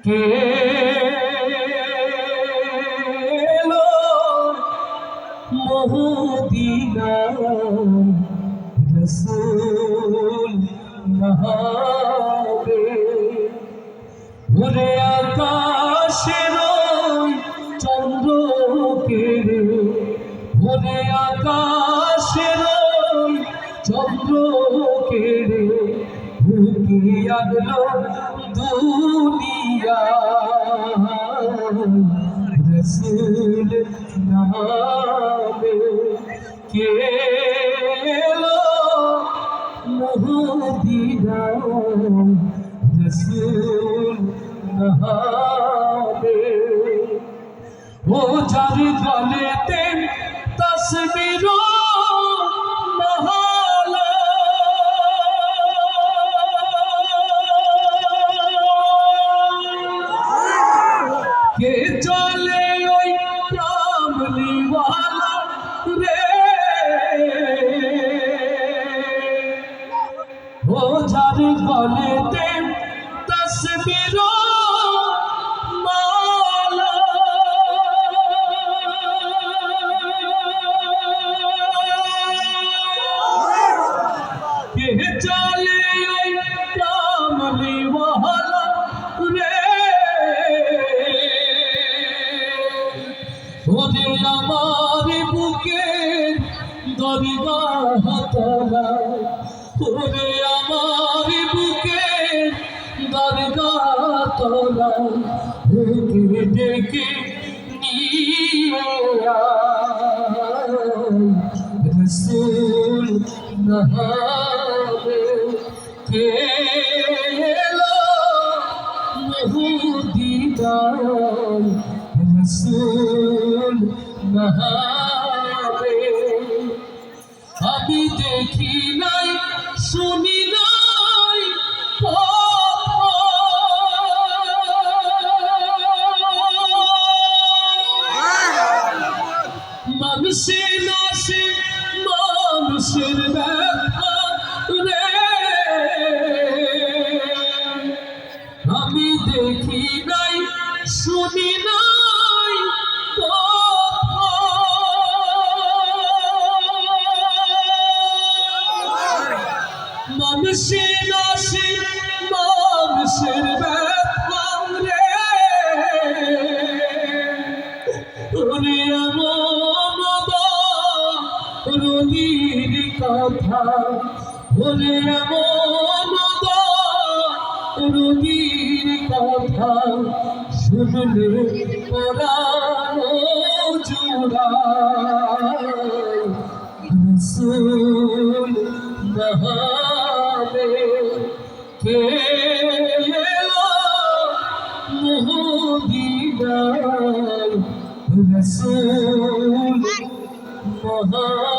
কে এলো মদিনায় রসূল নাহাবে ওরে আকাশের চন্দ্রকে ওরে আকাশের চন্দ্রকে ঢুকি আনলো দুনিয়া রসূল নামে কে এলো মদিনায় রসূল নামে ও যার গলেতে তসবির মহালা কে চলে ওই কামলিওয়ালা রে ও যার গলেতে তসবির চলে ওই কামলিওয়ালা রে ওরে আমার বুকের দরগাহ তলা ওরে আমার বুকের দরগাহ তলা ডেকে ডেকে নিয়ে রসূল নামে কে এলো মদিনায় রসূল নামে আমি দেখি নাই শুনি নাই মানুষের নাশে মানুষের ব্যথা রে আমি দেখি নাই শুনি নাই মানুষের নাশে মানুষের ব্যথা রে ওরে রুলির কথা ওরে এমন রুলির কথা শুনলে পরাণ জুড়ায় রসূল নামে কে এলো মদিনায় রসূল নামে